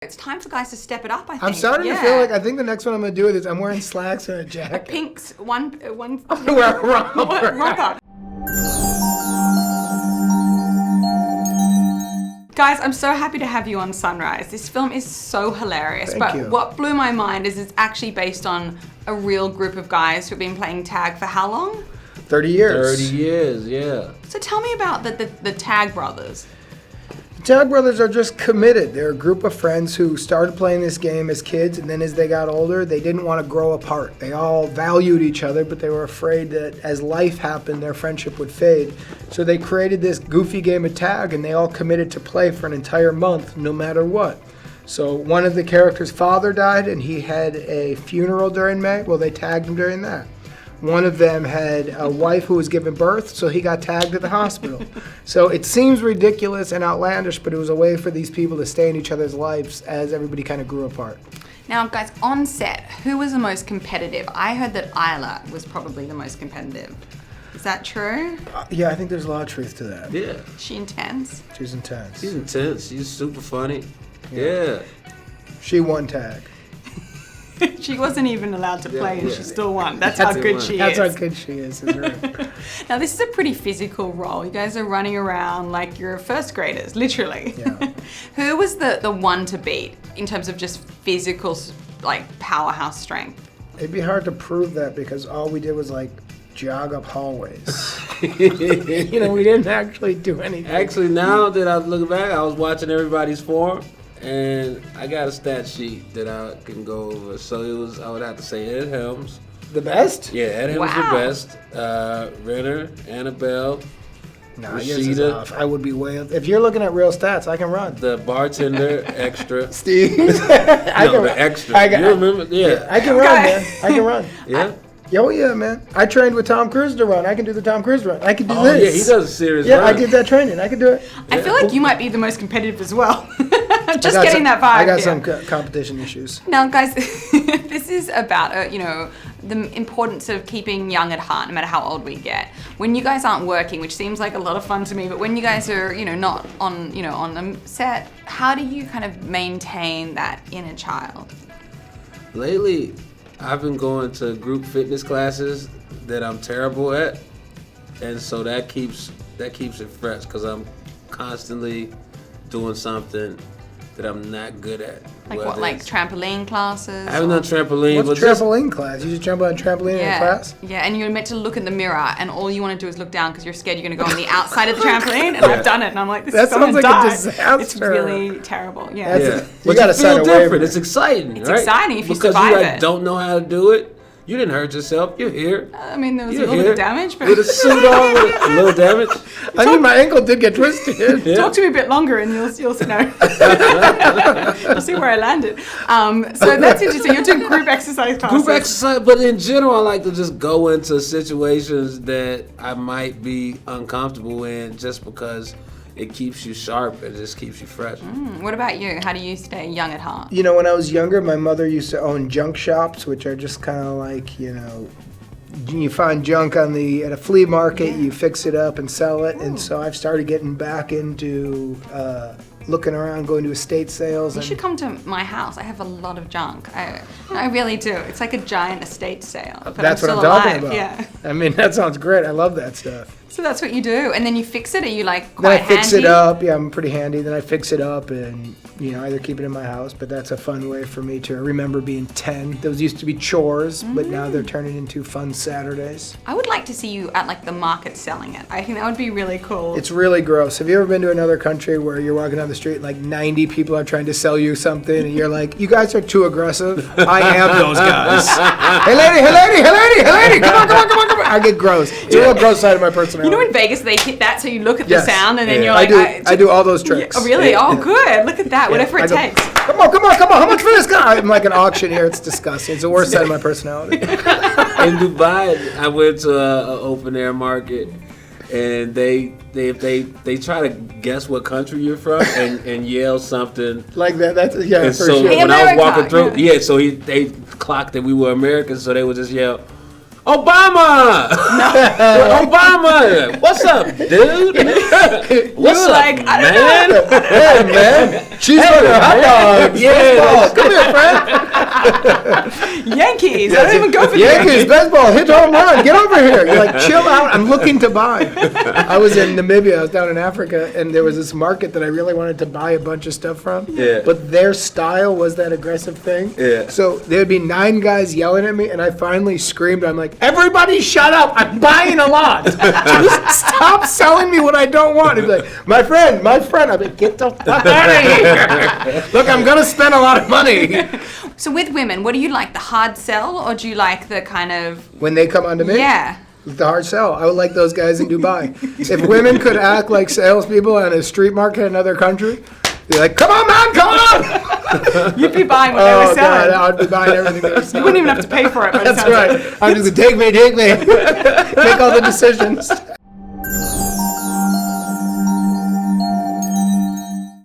It's time for guys to step it up, I think. I'm starting to feel like I think the next one I'm going to do is I'm wearing slacks and a jacket. Pinks, one I'm going to wear a romper. Guys, I'm so happy to have you on Sunrise. This film is so hilarious. Thank you. What blew my mind is it's actually based on a real group of guys who've been playing tag for how long? 30 years. 30 years, yeah. So tell me about the Tag Brothers. The Tag Brothers are just committed. They're a group of friends who started playing this game as kids, and then as they got older, they didn't want to grow apart. They all valued each other, but they were afraid that as life happened, their friendship would fade. So they created this goofy game of tag, and they all committed to play for an entire month, no matter what. So one of the characters' father died, and he had a funeral during May. Well, they tagged him during that. One of them had a wife who was giving birth, so he got tagged at the hospital. So it seems ridiculous and outlandish, but it was a way for these people to stay in each other's lives as everybody kind of grew apart. Now, guys, on set, who was the most competitive? I heard that Isla was probably the most competitive. Is that true? Yeah, I think there's a lot of truth to that. Yeah. Is she intense? She's intense. She's intense. She's super funny. Yeah. She won tag. She wasn't even allowed to play and yeah. she still won. That's how good she is. That's how good she is. Right. Now, this is a pretty physical role. You guys are running around like you're first graders, literally. Yeah. Who was the one to beat in terms of just physical, like, powerhouse strength? It'd be hard to prove that because all we did was like jog up hallways. You know, we didn't actually do anything. Actually, now that I look back, I was watching everybody's form, and I got a stat sheet that I can go over. So it was, I would have to say Ed Helms. The best? Yeah, Ed Helms Wow. the best. Renner, Annabelle, No, yours is Rashida, off. I would be way up. If you're looking at real stats, I can run. the bartender, extra. Steve. The extra. You remember? Yeah. I can run, man. I can run. Yeah? Oh, yeah, man. I trained with Tom Cruise to run. I can do the Tom Cruise run. I can do Oh, this. yeah, he does a serious Yeah, run. I did that training. I can do it. I feel like you might be the most competitive as well. Just I got getting some- that vibe. I got here. some competition issues. Now, guys, this is about, the importance of keeping young at heart, no matter how old we get. When you guys aren't working, which seems like a lot of fun to me, but when you guys are, not on, on the set, how do you kind of maintain that inner child? Lately, I've been going to group fitness classes that I'm terrible at, and so that keeps it fresh because I'm constantly doing something that I'm not good at. Like Whether what, like it's- trampoline classes? I haven't done trampoline, What's but just trampoline class? You just jump on a trampoline in class? Yeah, and you're meant to look in the mirror, and all you want to do is look down because you're scared you're going to go on the outside of the trampoline. And I've done it, and I'm like, this That is someone sounds like a died. disaster. It's really terrible. Yeah. That's yeah, You but gotta you sign feel a waiver. different. It's exciting. It's right? exciting if you because survive you it. don't know how to do it. You didn't hurt yourself. You're here. I mean, there was You're a little here. bit of damage, but With a suit on, with a little damage. I mean, my ankle did get twisted. Yeah. talk to me a bit longer, and you'll know. You'll see where I landed. So that's interesting. You're doing group exercise classes. Group exercise, but in general, I like to just go into situations that I might be uncomfortable in just because it keeps you sharp and just keeps you fresh. What about you? How do you stay young at heart? You know, when I was younger, my mother used to own junk shops, which are just kind of like, you find junk at a flea market, you fix it up and sell it. And so I've started getting back into looking around, going to estate sales. You should come to my house. I have a lot of junk. I really do. It's like a giant estate sale. But That's I'm what I'm still talking alive. about. Yeah. I mean, that sounds great. I love that stuff. So that's what you do, and then you fix it. Are you like Then quite I fix handy? it up. Yeah, I'm pretty handy. Then I fix it up and, either keep it in my house. But that's a fun way for me to remember being 10. Those used to be chores, but now they're turning into fun Saturdays. I would like to see you at like the market selling it. I think that would be really cool. It's really gross. Have you ever been to another country where you're walking down the street, like 90 people are trying to sell you something, and you're like, you guys are too aggressive? I am those guys. Hey lady, hey lady, hey lady, hey lady, come on. I get gross. It's a real gross side of my personality. You know, in Vegas they hit that, so you look at the Yes. sound, and then Yeah. you're like, I do all those tricks. Oh, really? Oh, good. Look at that. Whatever it I go, takes. Come on. How much for this guy? I'm like an auctioneer. It's disgusting. It's the worst side of my personality. In Dubai, I went to an open air market, and they try to guess what country you're from and yell something. Like that. That's yeah. And For so sure. Hey, when I was America, walking through, yeah. so they clocked that we were Americans, so they would just yell, Obama! Obama! What's up, dude? What's up, like, I man? Hey, man. Cheeseburger, hot dog. Yeah. Come here, friend. Yankees. I don't even go for the Yankees, baseball, hit home run. Get over here. You're like, chill out. I'm looking to buy. I was in Namibia. I was down in Africa, and there was this market that I really wanted to buy a bunch of stuff from. Yeah. But their style was that aggressive thing. Yeah. So there'd be 9 guys yelling at me, and I finally screamed. I'm like, everybody shut up. I'm buying a lot. Just stop selling me what I don't want. He'd be like, my friend. I'm like, get the fuck out of here. Look, I'm going to spend a lot of money. So with women, what do you like, the hard sell, or do you like the kind of... When they come onto me? Yeah. The hard sell. I would like those guys in Dubai. If women could act like salespeople on a street market in another country, they're like, come on, man, come on! You'd be buying what they were Oh, selling. God, I'd be buying everything they were You selling. wouldn't even have to pay for it. By the That's sounds of right. it. I'm just going to take me. Make all the decisions.